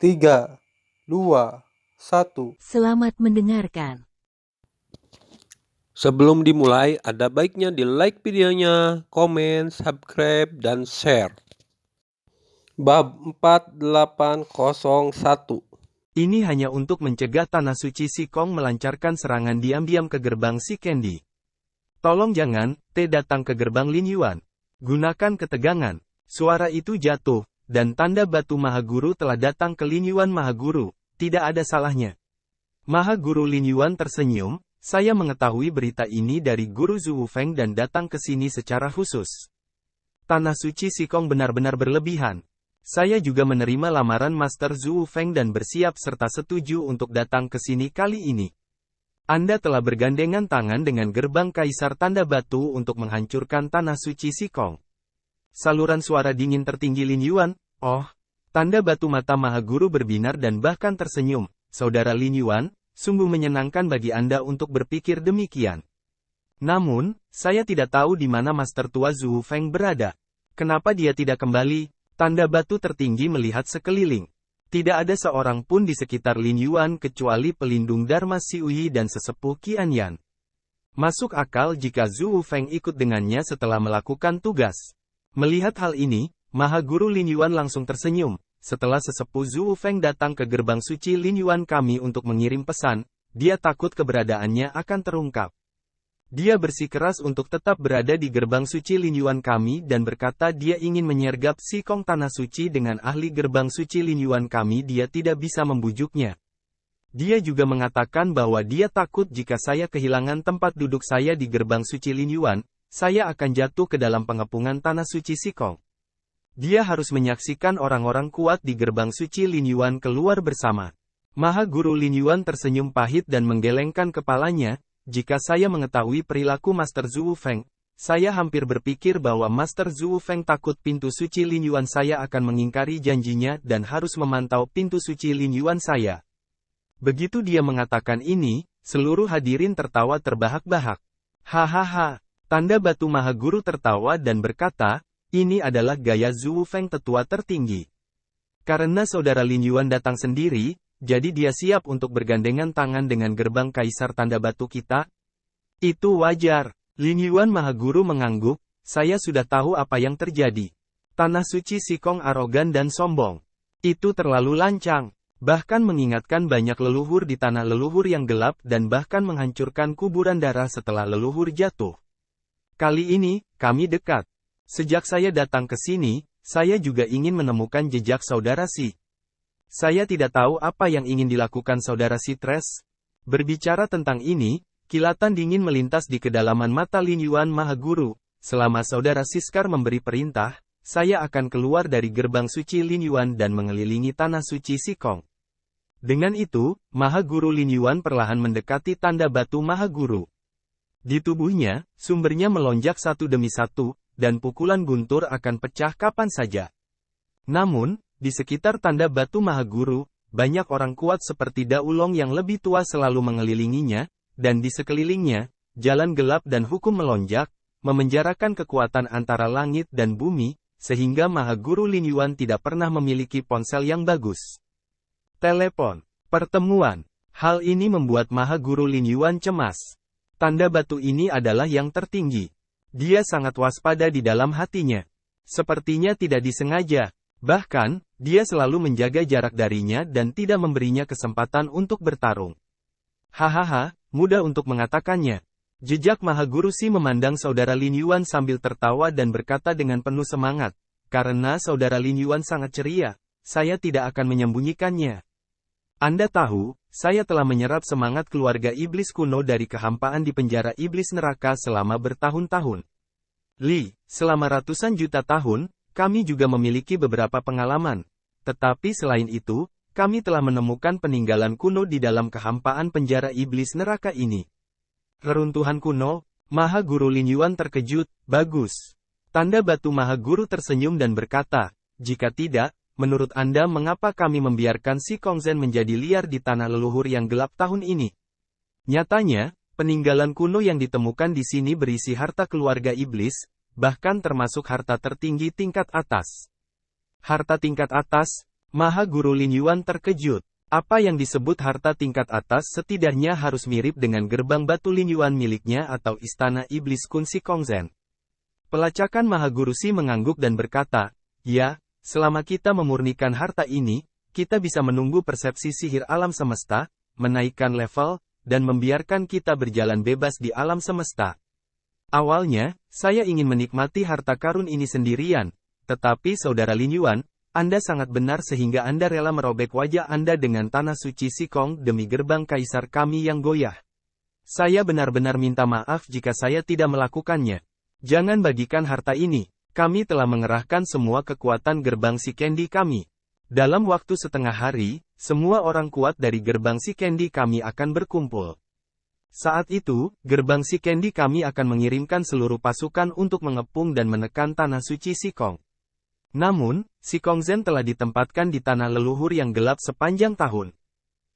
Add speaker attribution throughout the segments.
Speaker 1: 3, 2, 1.
Speaker 2: Selamat mendengarkan.
Speaker 3: Sebelum dimulai, ada baiknya di like videonya, komen, subscribe, dan share. Bab 4801.
Speaker 4: Ini hanya untuk mencegah Tanah Suci Sikong melancarkan serangan diam-diam ke gerbang si Candy. Tolong jangan, datang ke gerbang Lin Yuan. Gunakan ketegangan. Suara itu jatuh, dan tanda batu Mahaguru telah datang ke Lin Yuan Mahaguru. Tidak ada salahnya. Mahaguru Lin Yuan tersenyum. Saya mengetahui berita ini dari Guru Zhu Feng dan datang ke sini secara khusus. Tanah Suci Sikong benar-benar berlebihan. Saya juga menerima lamaran Master Zhu Feng dan bersiap serta setuju untuk datang ke sini kali ini. Anda telah bergandengan tangan dengan gerbang Kaisar Tanda Batu untuk menghancurkan Tanah Suci Sikong. Saluran suara dingin tertinggi Lin Yuan. Oh, Tanda Batu mata Mahaguru berbinar dan bahkan tersenyum. Saudara Lin Yuan, sungguh menyenangkan bagi Anda untuk berpikir demikian. Namun, saya tidak tahu di mana Master Tua Zhu Feng berada. Kenapa dia tidak kembali? Tanda Batu tertinggi melihat sekeliling. Tidak ada seorang pun di sekitar Lin Yuan kecuali pelindung Dharma Xiuyi dan sesepuh Qian Yan. Masuk akal jika Zhu Feng ikut dengannya setelah melakukan tugas. Melihat hal ini, Mahaguru Lin Yuan langsung tersenyum. Setelah sesepuh Zhu Feng datang ke gerbang suci Lin Yuan kami untuk mengirim pesan, dia takut keberadaannya akan terungkap. Dia bersikeras untuk tetap berada di gerbang suci Lin Yuan kami dan berkata dia ingin menyergap Sikong Tanah Suci dengan ahli gerbang suci Lin Yuan kami. Dia tidak bisa membujuknya. Dia juga mengatakan bahwa dia takut jika saya kehilangan tempat duduk saya di gerbang suci Lin Yuan, saya akan jatuh ke dalam pengepungan Tanah Suci Sikong. Dia harus menyaksikan orang-orang kuat di gerbang suci Lin Yuan keluar bersama. Mahaguru Lin Yuan tersenyum pahit dan menggelengkan kepalanya. Jika saya mengetahui perilaku Master Zhu Feng, saya hampir berpikir bahwa Master Zhu Feng takut pintu suci Lin Yuan saya akan mengingkari janjinya dan harus memantau pintu suci Lin Yuan saya. Begitu dia mengatakan ini, seluruh hadirin tertawa terbahak-bahak. Hahaha, Tanda Batu Mahaguru tertawa dan berkata, ini adalah gaya Zhu Feng tetua tertinggi. Karena saudara Lin Yuan datang sendiri, jadi dia siap untuk bergandengan tangan dengan gerbang Kaisar Tanda Batu kita? Itu wajar. Lin Yuan Mahaguru mengangguk, saya sudah tahu apa yang terjadi. Tanah Suci Sikong arogan dan sombong. Itu terlalu lancang. Bahkan mengingatkan banyak leluhur di tanah leluhur yang gelap dan bahkan menghancurkan kuburan darah setelah leluhur jatuh. Kali ini, kami dekat. Sejak saya datang ke sini, saya juga ingin menemukan jejak saudara Si. Saya tidak tahu apa yang ingin dilakukan saudara Sitres. Berbicara tentang ini, kilatan dingin melintas di kedalaman mata Lin Yuan Mahaguru. Selama saudara Siskar memberi perintah, saya akan keluar dari gerbang suci Lin Yuan dan mengelilingi Tanah Suci Sikong. Dengan itu, Mahaguru Lin Yuan perlahan mendekati Tanda Batu Mahaguru. Di tubuhnya, sumbernya melonjak satu demi satu, dan pukulan guntur akan pecah kapan saja. Namun, di sekitar Tanda Batu Mahaguru, banyak orang kuat seperti Daulong yang lebih tua selalu mengelilinginya, dan di sekelilingnya, jalan gelap dan hukum melonjak, memenjarakan kekuatan antara langit dan bumi, sehingga Mahaguru Lin Yuan tidak pernah memiliki ponsel yang bagus. Telepon, pertemuan, hal ini membuat Mahaguru Lin Yuan cemas. Tanda batu ini adalah yang tertinggi. Dia sangat waspada di dalam hatinya. Sepertinya tidak disengaja. Bahkan, dia selalu menjaga jarak darinya dan tidak memberinya kesempatan untuk bertarung. Hahaha, mudah untuk mengatakannya. Jejak Mahaguru Si memandang saudara Lin Yuan sambil tertawa dan berkata dengan penuh semangat. Karena saudara Lin Yuan sangat ceria, saya tidak akan menyembunyikannya. Anda tahu, saya telah menyerap semangat keluarga iblis kuno dari kehampaan di penjara iblis neraka selama bertahun-tahun. Li, selama ratusan juta tahun, kami juga memiliki beberapa pengalaman. Tetapi selain itu, kami telah menemukan peninggalan kuno di dalam kehampaan penjara iblis neraka ini. Reruntuhan kuno, Mahaguru Lin Yuan terkejut, bagus. Tanda Batu Mahaguru tersenyum dan berkata, jika tidak, menurut Anda mengapa kami membiarkan si Kongzhen menjadi liar di tanah leluhur yang gelap tahun ini? Nyatanya, peninggalan kuno yang ditemukan di sini berisi harta keluarga iblis, bahkan termasuk harta tertinggi tingkat atas. Harta tingkat atas, Maha Guru Lin Yuan terkejut. Apa yang disebut harta tingkat atas setidaknya harus mirip dengan gerbang batu Lin Yuan miliknya atau istana iblis Kun Si Kongzhen. Pelacakan Maha Guru Si mengangguk dan berkata, ya, selama kita memurnikan harta ini, kita bisa menunggu persepsi sihir alam semesta, menaikkan level, dan membiarkan kita berjalan bebas di alam semesta. Awalnya, saya ingin menikmati harta karun ini sendirian, tetapi Saudara Lin Yuan, Anda sangat benar sehingga Anda rela merobek wajah Anda dengan tanah suci Sikong demi gerbang kaisar kami yang goyah. Saya benar-benar minta maaf jika saya tidak melakukannya. Jangan bagikan harta ini. Kami telah mengerahkan semua kekuatan gerbang si Candy kami. Dalam waktu setengah hari, semua orang kuat dari gerbang si Candy kami akan berkumpul. Saat itu, gerbang si Candy kami akan mengirimkan seluruh pasukan untuk mengepung dan menekan tanah suci Sikong. Namun, Si Kongzhen telah ditempatkan di tanah leluhur yang gelap sepanjang tahun.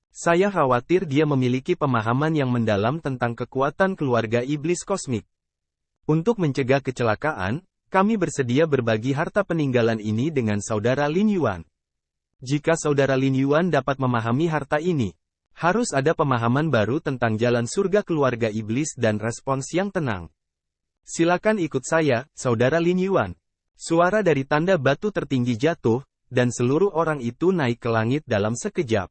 Speaker 4: Saya khawatir dia memiliki pemahaman yang mendalam tentang kekuatan keluarga iblis kosmik. Untuk mencegah kecelakaan, kami bersedia berbagi harta peninggalan ini dengan Saudara Lin Yuan. Jika Saudara Lin Yuan dapat memahami harta ini, harus ada pemahaman baru tentang jalan surga keluarga iblis dan respons yang tenang. Silakan ikut saya, Saudara Lin Yuan. Suara dari tanda batu tertinggi jatuh, dan seluruh orang itu naik ke langit dalam sekejap.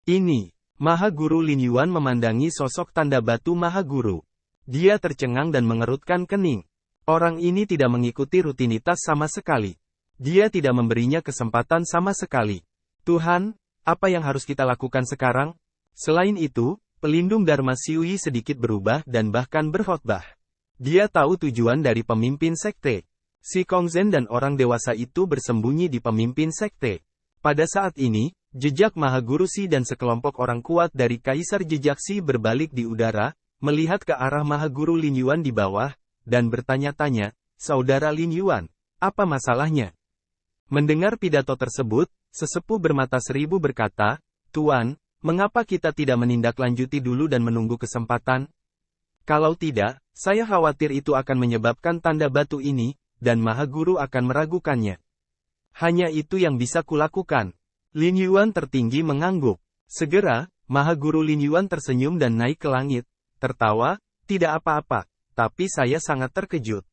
Speaker 4: Ini, Maha Guru Lin Yuan memandangi sosok tanda batu Maha Guru. Dia tercengang dan mengerutkan kening. Orang ini tidak mengikuti rutinitas sama sekali. Dia tidak memberinya kesempatan sama sekali. Tuhan, apa yang harus kita lakukan sekarang? Selain itu, pelindung Dharma Siui sedikit berubah dan bahkan berkhotbah. Dia tahu tujuan dari pemimpin sekte. Si Kongzhen dan orang dewasa itu bersembunyi di pemimpin sekte. Pada saat ini, jejak Maha Guru Si dan sekelompok orang kuat dari Kaisar Jejak Si berbalik di udara, melihat ke arah Maha Guru Lin Yuan di bawah, dan bertanya-tanya, Saudara Lin Yuan, apa masalahnya? Mendengar pidato tersebut, sesepuh bermata seribu berkata, Tuan, mengapa kita tidak menindaklanjuti dulu dan menunggu kesempatan? Kalau tidak, saya khawatir itu akan menyebabkan tanda batu ini, dan Maha Guru akan meragukannya. Hanya itu yang bisa kulakukan. Lin Yuan tertinggi mengangguk. Segera, Maha Guru Lin Yuan tersenyum dan naik ke langit, tertawa, tidak apa-apa, tapi saya sangat terkejut.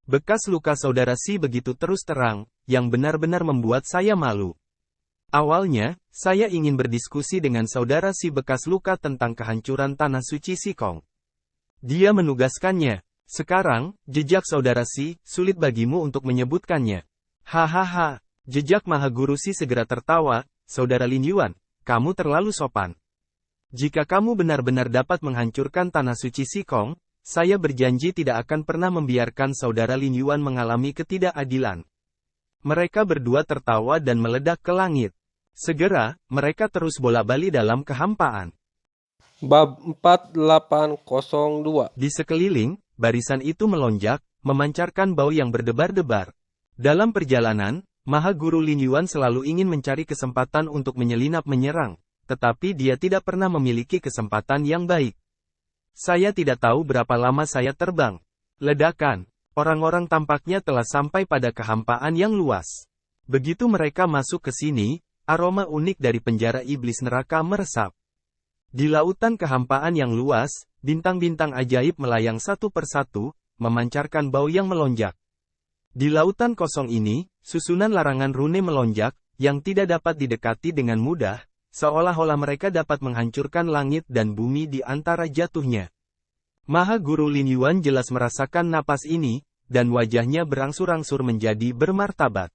Speaker 4: Bekas luka Saudara Si begitu terus terang, yang benar-benar membuat saya malu. Awalnya, saya ingin berdiskusi dengan Saudara Si bekas luka tentang kehancuran tanah suci Sikong. Dia menugaskannya. Sekarang, jejak Saudara Si, sulit bagimu untuk menyebutkannya. Hahaha, jejak Maha Guru Si segera tertawa, Saudara Lin Yuan, kamu terlalu sopan. Jika kamu benar-benar dapat menghancurkan tanah suci Sikong, saya berjanji tidak akan pernah membiarkan Saudara Lin Yuan mengalami ketidakadilan. Mereka berdua tertawa dan meledak ke langit. Segera, mereka terus bola-bali dalam kehampaan.
Speaker 3: Bab 4802.
Speaker 4: Di sekeliling, barisan itu melonjak, memancarkan bau yang berdebar-debar. Dalam perjalanan, Maha Guru Lin Yuan selalu ingin mencari kesempatan untuk menyelinap menyerang, tetapi dia tidak pernah memiliki kesempatan yang baik. Saya tidak tahu berapa lama saya terbang. Ledakan. Orang-orang tampaknya telah sampai pada kehampaan yang luas. Begitu mereka masuk ke sini, aroma unik dari penjara iblis neraka meresap. Di lautan kehampaan yang luas, bintang-bintang ajaib melayang satu persatu, memancarkan bau yang melonjak. Di lautan kosong ini, susunan larangan rune melonjak, yang tidak dapat didekati dengan mudah, seolah-olah mereka dapat menghancurkan langit dan bumi di antara jatuhnya. Maha Guru Lin Yuan jelas merasakan napas ini, dan wajahnya berangsur-angsur menjadi bermartabat.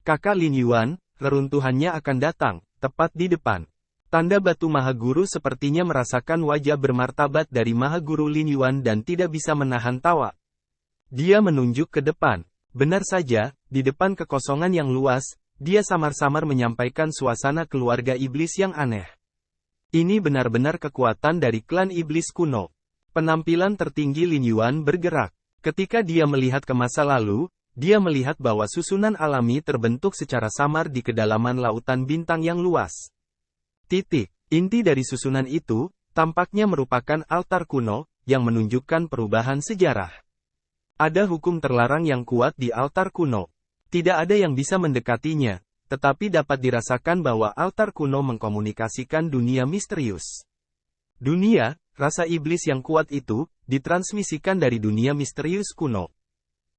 Speaker 4: Kakak Lin Yuan, reruntuhannya akan datang, tepat di depan. Tanda batu Maha Guru sepertinya merasakan wajah bermartabat dari Maha Guru Lin Yuan dan tidak bisa menahan tawa. Dia menunjuk ke depan. Benar saja, di depan kekosongan yang luas, dia samar-samar menyampaikan suasana keluarga iblis yang aneh. Ini benar-benar kekuatan dari klan iblis kuno. Penampilan tertinggi Lin Yuan bergerak. Ketika dia melihat ke masa lalu, dia melihat bahwa susunan alami terbentuk secara samar di kedalaman lautan bintang yang luas. Inti dari susunan itu, tampaknya merupakan altar kuno, yang menunjukkan perubahan sejarah. Ada hukum terlarang yang kuat di altar kuno. Tidak ada yang bisa mendekatinya, tetapi dapat dirasakan bahwa altar kuno mengkomunikasikan dunia misterius. Dunia, rasa iblis yang kuat itu, ditransmisikan dari dunia misterius kuno.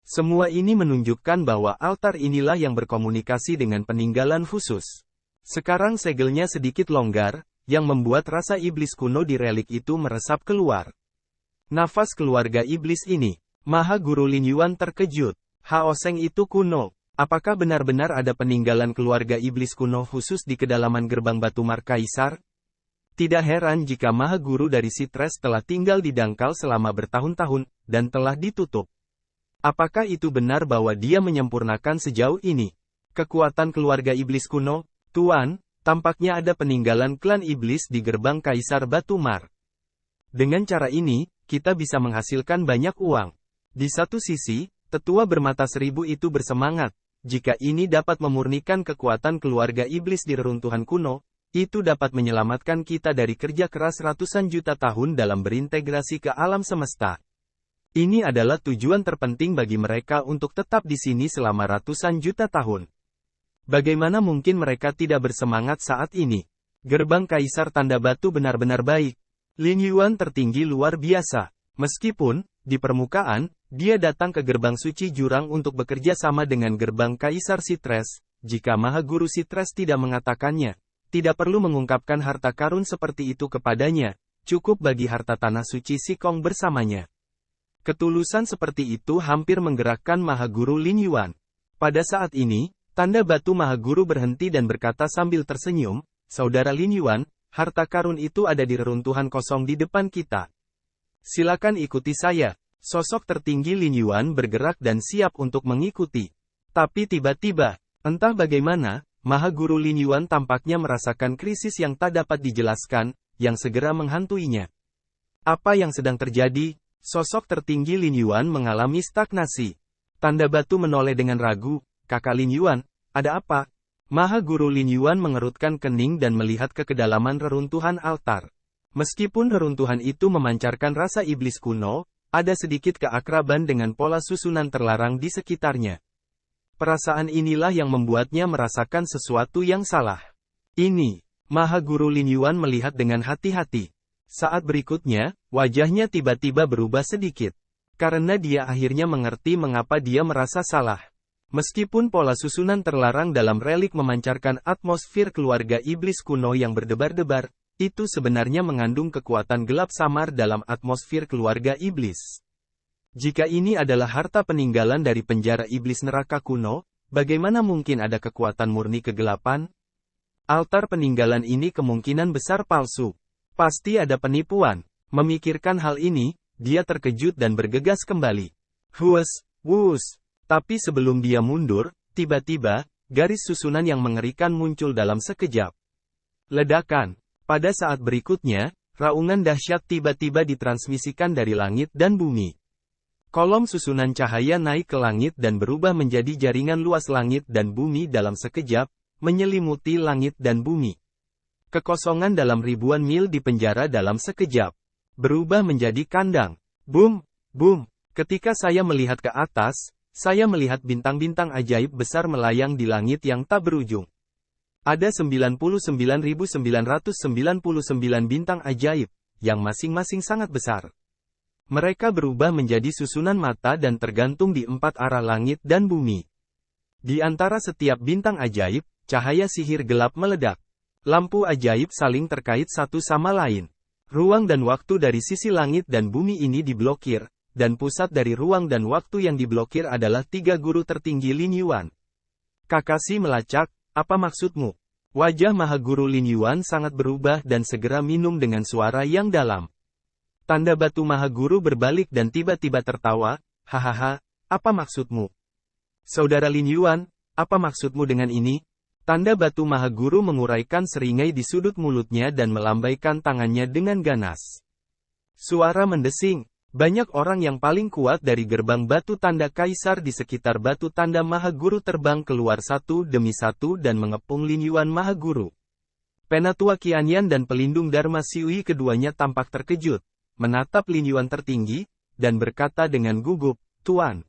Speaker 4: Semua ini menunjukkan bahwa altar inilah yang berkomunikasi dengan peninggalan khusus. Sekarang segelnya sedikit longgar, yang membuat rasa iblis kuno di relik itu meresap keluar. Nafas keluarga iblis ini. Maha Guru Lin Yuan terkejut. Hao Seng itu kuno. Apakah benar-benar ada peninggalan keluarga iblis kuno khusus di kedalaman gerbang batu mar kaisar? Tidak heran jika Maha Guru dari Sitres telah tinggal di dangkal selama bertahun-tahun, dan telah ditutup. Apakah itu benar bahwa dia menyempurnakan sejauh ini kekuatan keluarga iblis kuno? Tuan, tampaknya ada peninggalan klan iblis di gerbang Kaisar Batu Mar. Dengan cara ini, kita bisa menghasilkan banyak uang. Di satu sisi, tetua bermata seribu itu bersemangat. Jika ini dapat memurnikan kekuatan keluarga iblis di reruntuhan kuno, itu dapat menyelamatkan kita dari kerja keras ratusan juta tahun dalam berintegrasi ke alam semesta. Ini adalah tujuan terpenting bagi mereka untuk tetap di sini selama ratusan juta tahun. Bagaimana mungkin mereka tidak bersemangat saat ini? Gerbang Kaisar Tanda Batu benar-benar baik. Lin Yuan tertinggi luar biasa. Meskipun, di permukaan, dia datang ke gerbang suci jurang untuk bekerja sama dengan gerbang Kaisar Sitres. Jika Maha Guru Sitres tidak mengatakannya, tidak perlu mengungkapkan harta karun seperti itu kepadanya, cukup bagi harta tanah suci Sikong bersamanya. Ketulusan seperti itu hampir menggerakkan Maha Guru Lin Yuan. Pada saat ini, Tanda Batu Maha Guru berhenti dan berkata sambil tersenyum, "Saudara Lin Yuan, harta karun itu ada di reruntuhan kosong di depan kita. Silakan ikuti saya." Sosok tertinggi Lin Yuan bergerak dan siap untuk mengikuti. Tapi tiba-tiba, entah bagaimana, Maha Guru Lin Yuan tampaknya merasakan krisis yang tak dapat dijelaskan, yang segera menghantuinya. Apa yang sedang terjadi? Sosok tertinggi Lin Yuan mengalami stagnasi. Tanda Batu menoleh dengan ragu, "Kakak Lin Yuan, ada apa?" Maha Guru Lin Yuan mengerutkan kening dan melihat ke kedalaman reruntuhan altar. Meskipun reruntuhan itu memancarkan rasa iblis kuno, ada sedikit keakraban dengan pola susunan terlarang di sekitarnya. Perasaan inilah yang membuatnya merasakan sesuatu yang salah. Ini, Maha Guru Lin Yuan melihat dengan hati-hati. Saat berikutnya, wajahnya tiba-tiba berubah sedikit. Karena dia akhirnya mengerti mengapa dia merasa salah. Meskipun pola susunan terlarang dalam relik memancarkan atmosfer keluarga iblis kuno yang berdebar-debar, itu sebenarnya mengandung kekuatan gelap samar dalam atmosfer keluarga iblis. Jika ini adalah harta peninggalan dari penjara iblis neraka kuno, bagaimana mungkin ada kekuatan murni kegelapan? Altar peninggalan ini kemungkinan besar palsu. Pasti ada penipuan. Memikirkan hal ini, dia terkejut dan bergegas kembali. Huus, wuus. Tapi sebelum dia mundur, tiba-tiba, garis susunan yang mengerikan muncul dalam sekejap. Ledakan. Pada saat berikutnya, raungan dahsyat tiba-tiba ditransmisikan dari langit dan bumi. Kolom susunan cahaya naik ke langit dan berubah menjadi jaringan luas langit dan bumi dalam sekejap, menyelimuti langit dan bumi. Kekosongan dalam ribuan mil di penjara dalam sekejap. Berubah menjadi kandang. Boom, boom. Ketika saya melihat ke atas, saya melihat bintang-bintang ajaib besar melayang di langit yang tak berujung. Ada 99.999 bintang ajaib, yang masing-masing sangat besar. Mereka berubah menjadi susunan mata dan tergantung di 4 arah langit dan bumi. Di antara setiap bintang ajaib, cahaya sihir gelap meledak. Lampu ajaib saling terkait satu sama lain. Ruang dan waktu dari sisi langit dan bumi ini diblokir, dan pusat dari ruang dan waktu yang diblokir adalah 3 guru tertinggi Lin Yuan. Kakashi melacak, "Apa maksudmu?" Wajah Maha Guru Lin Yuan sangat berubah dan segera minum dengan suara yang dalam. Tanda Batu Maha Guru berbalik dan tiba-tiba tertawa, "Hahaha, apa maksudmu?" "Saudara Lin Yuan, apa maksudmu dengan ini?" Tanda Batu Maha Guru menguraikan seringai di sudut mulutnya dan melambaikan tangannya dengan ganas. Suara mendesing. Banyak orang yang paling kuat dari gerbang batu tanda kaisar di sekitar batu tanda Maha Guru terbang keluar satu demi satu dan mengepung Lin Yuan Maha Guru. Penatua Qianyan dan pelindung Dharma Siui keduanya tampak terkejut, menatap Lin Yuan tertinggi, dan berkata dengan gugup, "Tuan.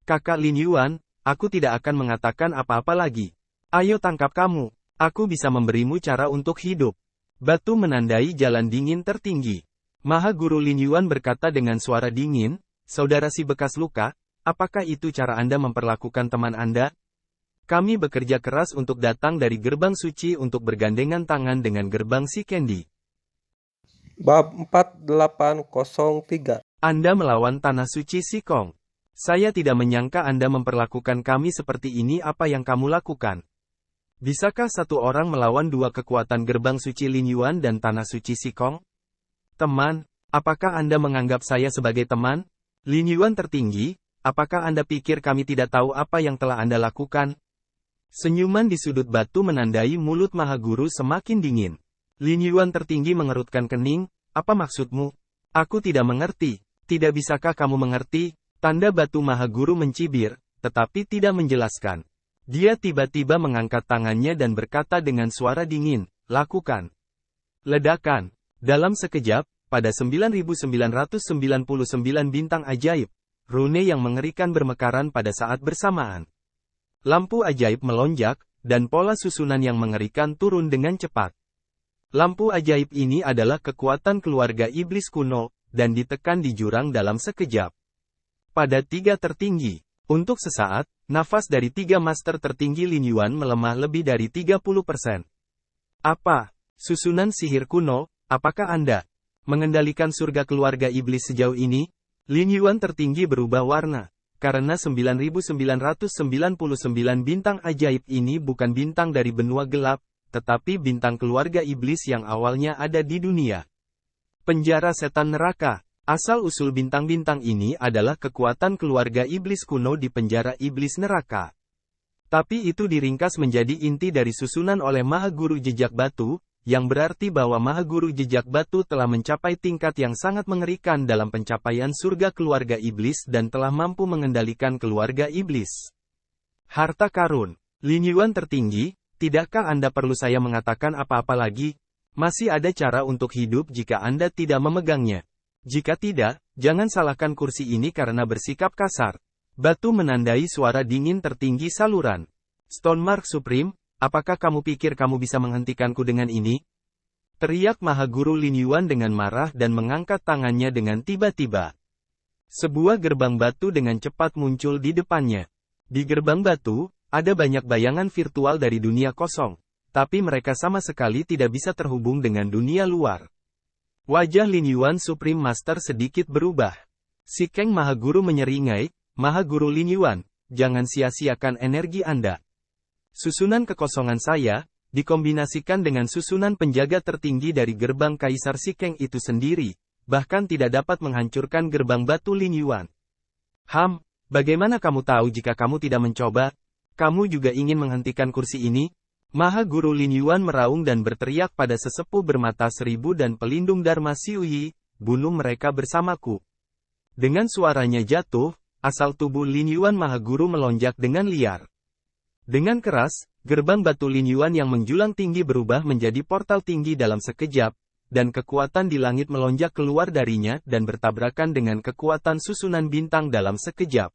Speaker 4: Kakak Lin Yuan, aku tidak akan mengatakan apa-apa lagi." Ayo tangkap kamu. Aku bisa memberimu cara untuk hidup. Batu menandai jalan dingin tertinggi. Maha Guru Lin Yuan berkata dengan suara dingin, "Saudara si bekas luka, apakah itu cara Anda memperlakukan teman Anda? Kami bekerja keras untuk datang dari gerbang suci untuk bergandengan tangan dengan gerbang si Candy.
Speaker 1: Bab 4803.
Speaker 4: Anda melawan tanah suci Sikong. Saya tidak menyangka Anda memperlakukan kami seperti ini. Apa yang kamu lakukan? Bisakah satu orang melawan dua kekuatan gerbang suci Lin Yuan dan tanah suci Sikong? Teman, apakah Anda menganggap saya sebagai teman? Lin Yuan tertinggi, apakah Anda pikir kami tidak tahu apa yang telah Anda lakukan?" Senyuman di sudut batu menandai mulut Maha Guru semakin dingin. Lin Yuan tertinggi mengerutkan kening, "Apa maksudmu? Aku tidak mengerti." "Tidak bisakah kamu mengerti?" Tanda batu Maha Guru mencibir, tetapi tidak menjelaskan. Dia tiba-tiba mengangkat tangannya dan berkata dengan suara dingin, "Lakukan." Ledakan. Dalam sekejap, pada 9999 bintang ajaib, rune yang mengerikan bermekaran pada saat bersamaan. Lampu ajaib melonjak, dan pola susunan yang mengerikan turun dengan cepat. Lampu ajaib ini adalah kekuatan keluarga iblis kuno, dan ditekan di jurang dalam sekejap. Pada 3 tertinggi. Untuk sesaat, nafas dari 3 master tertinggi Lin Yuan melemah lebih dari 30%. "Apa? Susunan sihir kuno, apakah Anda mengendalikan surga keluarga iblis sejauh ini?" Lin Yuan tertinggi berubah warna. Karena 9999 bintang ajaib ini bukan bintang dari benua gelap, tetapi bintang keluarga iblis yang awalnya ada di dunia. Penjara setan neraka. Asal-usul bintang-bintang ini adalah kekuatan keluarga iblis kuno di penjara iblis neraka. Tapi itu diringkas menjadi inti dari susunan oleh Maha Guru Jejak Batu, yang berarti bahwa Maha Guru Jejak Batu telah mencapai tingkat yang sangat mengerikan dalam pencapaian surga keluarga iblis dan telah mampu mengendalikan keluarga iblis. Harta karun. Lin Yuan tertinggi, tidakkah Anda perlu saya mengatakan apa-apa lagi? Masih ada cara untuk hidup jika Anda tidak memegangnya. Jika tidak, jangan salahkan kursi ini karena bersikap kasar. Batu menandai suara dingin tertinggi saluran. Stonemark Supreme, apakah kamu pikir kamu bisa menghentikanku dengan ini? Teriak Maha Guru Lin Yuan dengan marah dan mengangkat tangannya dengan tiba-tiba. Sebuah gerbang batu dengan cepat muncul di depannya. Di gerbang batu, ada banyak bayangan virtual dari dunia kosong, tapi mereka sama sekali tidak bisa terhubung dengan dunia luar. Wajah Lin Yuan Supreme Master sedikit berubah. Si Kang Maha Guru menyeringai, "Maha Guru Lin Yuan, jangan sia-siakan energi Anda. Susunan kekosongan saya, dikombinasikan dengan susunan penjaga tertinggi dari gerbang Kaisar Si Kang itu sendiri, bahkan tidak dapat menghancurkan gerbang batu Lin Yuan." Bagaimana kamu tahu jika kamu tidak mencoba? Kamu juga ingin menghentikan kursi ini?" Maha Guru Lin Yuan meraung dan berteriak pada sesepuh bermata 1000 dan pelindung Dharma Xiuyi, "Bunuh mereka bersamaku." Dengan suaranya jatuh, asal tubuh Lin Yuan Maha Guru melonjak dengan liar. Dengan keras, gerbang batu Lin Yuan yang menjulang tinggi berubah menjadi portal tinggi dalam sekejap, dan kekuatan di langit melonjak keluar darinya dan bertabrakan dengan kekuatan susunan bintang dalam sekejap.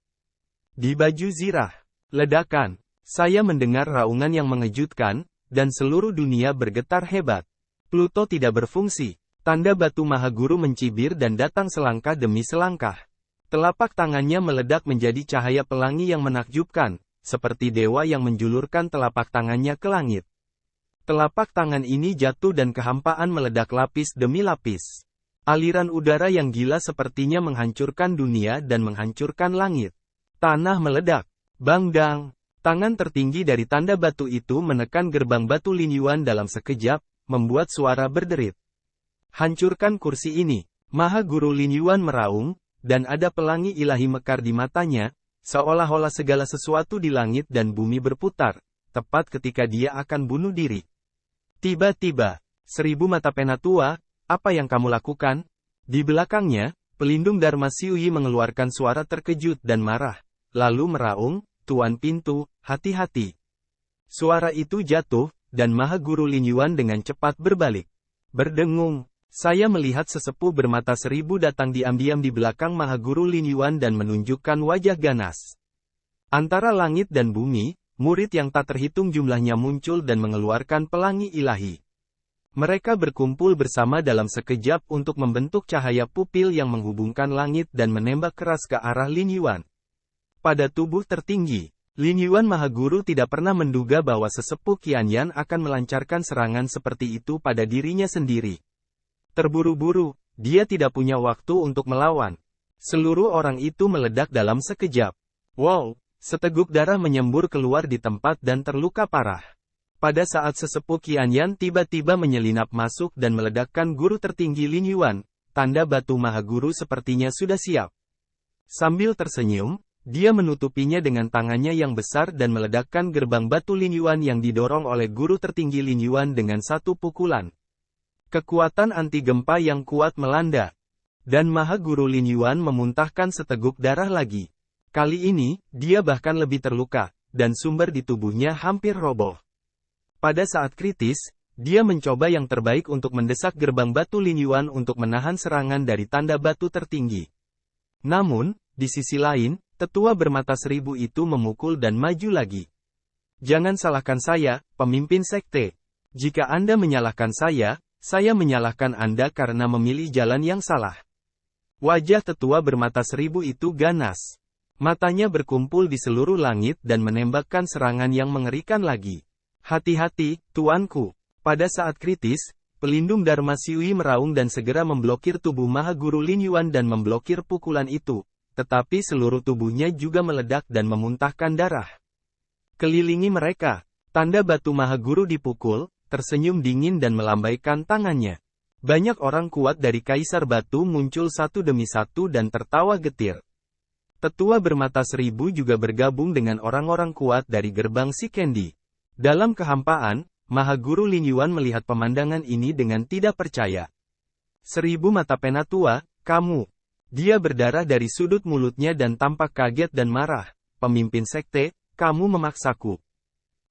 Speaker 4: Di baju zirah, ledakan. Saya mendengar raungan yang mengejutkan, dan seluruh dunia bergetar hebat. Pluto tidak berfungsi. Tanda batu Maha Guru mencibir dan datang selangkah demi selangkah. Telapak tangannya meledak menjadi cahaya pelangi yang menakjubkan, seperti dewa yang menjulurkan telapak tangannya ke langit. Telapak tangan ini jatuh dan kehampaan meledak lapis demi lapis. Aliran udara yang gila sepertinya menghancurkan dunia dan menghancurkan langit. Tanah meledak. Bang-dang. Tangan tertinggi dari tanda batu itu menekan gerbang batu Lin Yuan dalam sekejap, membuat suara berderit. "Hancurkan kursi ini." Maha Guru Lin Yuan meraung, dan ada pelangi ilahi mekar di matanya, seolah-olah segala sesuatu di langit dan bumi berputar, tepat ketika dia akan bunuh diri. Tiba-tiba, 1000 mata pena tua, "Apa yang kamu lakukan?" Di belakangnya, pelindung Dharma Xiuyi mengeluarkan suara terkejut dan marah, lalu meraung, "Tuan pintu, hati-hati." Suara itu jatuh, dan Maha Guru Lin Yuan dengan cepat berbalik. Berdengung, saya melihat sesepuh bermata 1000 datang diam-diam di belakang Maha Guru Lin Yuan dan menunjukkan wajah ganas. Antara langit dan bumi, murid yang tak terhitung jumlahnya muncul dan mengeluarkan pelangi ilahi. Mereka berkumpul bersama dalam sekejap untuk membentuk cahaya pupil yang menghubungkan langit dan menembak keras ke arah Lin Yuan. Pada tubuh tertinggi, Lin Yuan Mahaguru tidak pernah menduga bahwa sesepuh Qianyan akan melancarkan serangan seperti itu pada dirinya sendiri. Terburu-buru, dia tidak punya waktu untuk melawan. Seluruh orang itu meledak dalam sekejap. Wow, seteguk darah menyembur keluar di tempat dan terluka parah. Pada saat sesepuh Qianyan tiba-tiba menyelinap masuk dan meledakkan guru tertinggi Lin Yuan, tanda batu Mahaguru sepertinya sudah siap. Sambil tersenyum, dia menutupinya dengan tangannya yang besar dan meledakkan gerbang batu Lin Yuan yang didorong oleh guru tertinggi Lin Yuan dengan satu pukulan. Kekuatan anti gempa yang kuat melanda. Dan Mahaguru Lin Yuan memuntahkan seteguk darah lagi. Kali ini, dia bahkan lebih terluka, dan sumber di tubuhnya hampir roboh. Pada saat kritis, dia mencoba yang terbaik untuk mendesak gerbang batu Lin Yuan untuk menahan serangan dari tanda batu tertinggi. Namun, di sisi lain, tetua bermata seribu itu memukul dan maju lagi. Jangan salahkan saya, pemimpin sekte. Jika Anda menyalahkan saya menyalahkan Anda karena memilih jalan yang salah. Wajah tetua bermata seribu itu ganas. Matanya berkumpul di seluruh langit dan menembakkan serangan yang mengerikan lagi. Hati-hati, tuanku. Pada saat kritis, pelindung Dharma Siwi meraung dan segera memblokir tubuh Mahaguru Lin Yuan dan memblokir pukulan itu. Tetapi seluruh tubuhnya juga meledak dan memuntahkan darah. Kelilingi mereka. Tanda batu Mahaguru dipukul, tersenyum dingin dan melambaikan tangannya. Banyak orang kuat dari Kaisar Batu muncul satu demi satu dan tertawa getir. Tetua bermata seribu juga bergabung dengan orang-orang kuat dari gerbang Shikendi. Dalam kehampaan, Mahaguru Lin Yuan melihat pemandangan ini dengan tidak percaya. 1000 mata penatua, kamu. Dia berdarah dari sudut mulutnya dan tampak kaget dan marah. Pemimpin sekte, kamu memaksaku.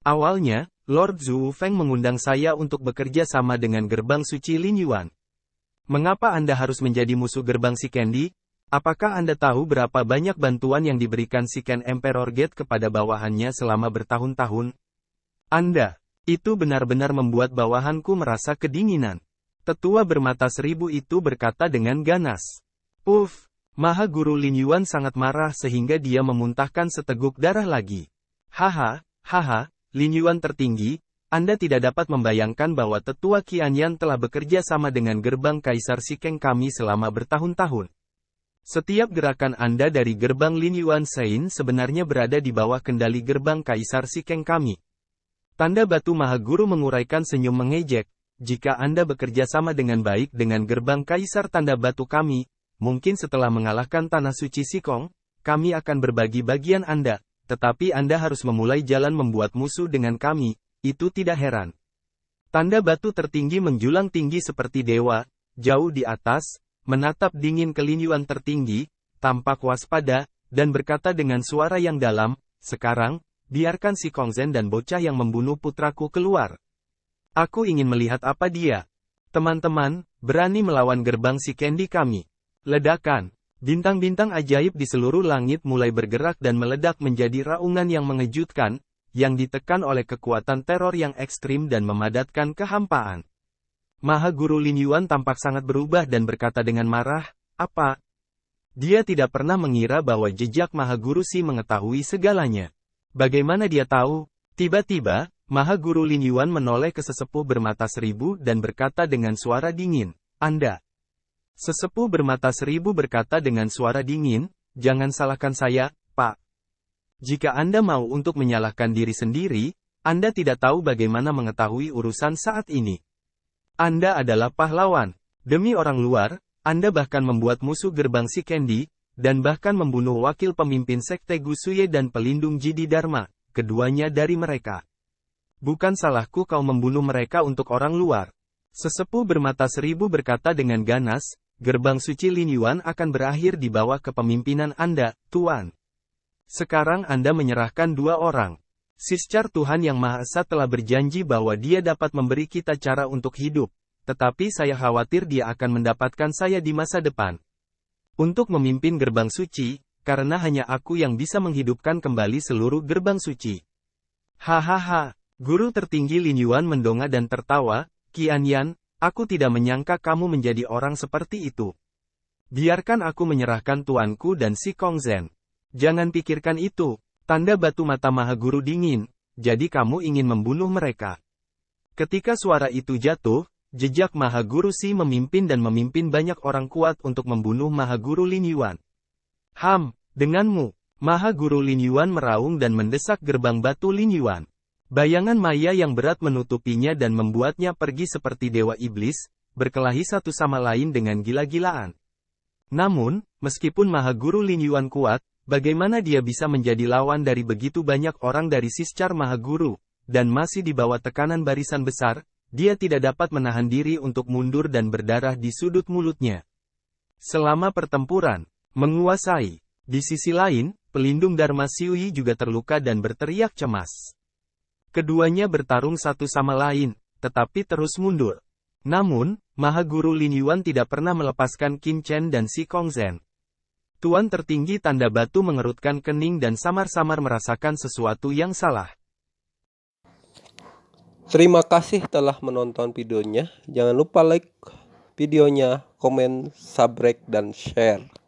Speaker 4: Awalnya, Lord Zhu Feng mengundang saya untuk bekerja sama dengan gerbang suci Lin Yuan. Mengapa Anda harus menjadi musuh gerbang Shikendi? Apakah Anda tahu berapa banyak bantuan yang diberikan Shiken Emperor Gate kepada bawahannya selama bertahun-tahun? Anda, itu benar-benar membuat bawahanku merasa kedinginan. Tetua bermata seribu itu berkata dengan ganas. Mahaguru Lin Yuan sangat marah sehingga dia memuntahkan seteguk darah lagi. Haha, Lin Yuan tertinggi, Anda tidak dapat membayangkan bahwa tetua Qianyan telah bekerja sama dengan gerbang Kaisar Shikeng kami selama bertahun-tahun. Setiap gerakan Anda dari gerbang Lin Yuan Sein sebenarnya berada di bawah kendali gerbang Kaisar Shikeng kami. Tanda batu Mahaguru menguraikan senyum mengejek, jika Anda bekerja sama dengan baik dengan gerbang Kaisar tanda batu kami, mungkin setelah mengalahkan Tanah Suci Sikong, kami akan berbagi bagian Anda, tetapi Anda harus memulai jalan membuat musuh dengan kami, itu tidak heran. Tanda batu tertinggi menjulang tinggi seperti dewa, jauh di atas, menatap dingin ke Lin Yuan tertinggi, tampak waspada, dan berkata dengan suara yang dalam, sekarang, biarkan si Kongzhen dan bocah yang membunuh putraku keluar. Aku ingin melihat apa dia. Teman-teman, berani melawan gerbang Shikendi kami. Ledakan. Bintang-bintang ajaib di seluruh langit mulai bergerak dan meledak menjadi raungan yang mengejutkan, yang ditekan oleh kekuatan teror yang ekstrim dan memadatkan kehampaan. Mahaguru Lin Yuan tampak sangat berubah dan berkata dengan marah, apa? Dia tidak pernah mengira bahwa jejak Mahaguru Si mengetahui segalanya. Bagaimana dia tahu? Tiba-tiba, Mahaguru Lin Yuan menoleh ke sesepuh bermata seribu dan berkata dengan suara dingin, Anda. Sesepuh bermata seribu berkata dengan suara dingin, jangan salahkan saya, Pak. Jika Anda mau untuk menyalahkan diri sendiri, Anda tidak tahu bagaimana mengetahui urusan saat ini. Anda adalah pahlawan. Demi orang luar, Anda bahkan membuat musuh gerbang Shikendi, dan bahkan membunuh wakil pemimpin sekte Gusuye dan pelindung Jidi Dharma, keduanya dari mereka. Bukan salahku kau membunuh mereka untuk orang luar. Sesepuh bermata seribu berkata dengan ganas, gerbang suci Lin Yuan akan berakhir di bawah kepemimpinan Anda, Tuan. Sekarang Anda menyerahkan 2 orang. Siscar Tuhan Yang Maha Esa telah berjanji bahwa dia dapat memberi kita cara untuk hidup, tetapi saya khawatir dia akan mendapatkan saya di masa depan. Untuk memimpin gerbang suci, karena hanya aku yang bisa menghidupkan kembali seluruh gerbang suci. Hahaha, guru tertinggi Lin Yuan mendongak dan tertawa, Qian Yan, aku tidak menyangka kamu menjadi orang seperti itu. Biarkan aku menyerahkan tuanku dan si Kong Zhen. Jangan pikirkan itu, tanda batu mata Maha Guru dingin, jadi kamu ingin membunuh mereka. Ketika suara itu jatuh, jejak Maha Guru Si memimpin dan memimpin banyak orang kuat untuk membunuh Maha Guru Lin Yuan. Denganmu, Maha Guru Lin Yuan meraung dan mendesak gerbang batu Lin Yuan. Bayangan maya yang berat menutupinya dan membuatnya pergi seperti dewa iblis, berkelahi satu sama lain dengan gila-gilaan. Namun, meskipun Maha Guru Lin Yuan kuat, bagaimana dia bisa menjadi lawan dari begitu banyak orang dari Siscar Maha Guru, dan masih di bawah tekanan barisan besar, dia tidak dapat menahan diri untuk mundur dan berdarah di sudut mulutnya. Selama pertempuran, menguasai. Di sisi lain, pelindung Dharma Xiuyi juga terluka dan berteriak cemas. Keduanya bertarung satu sama lain, tetapi terus mundur. Namun, Maha Guru Lin Yuan tidak pernah melepaskan Qin Chen dan si Kong Zhen. Tuan tertinggi tanda batu mengerutkan kening dan samar-samar merasakan sesuatu yang salah.
Speaker 1: Terima kasih telah menonton videonya. Jangan lupa like videonya, komen, subscribe, dan share.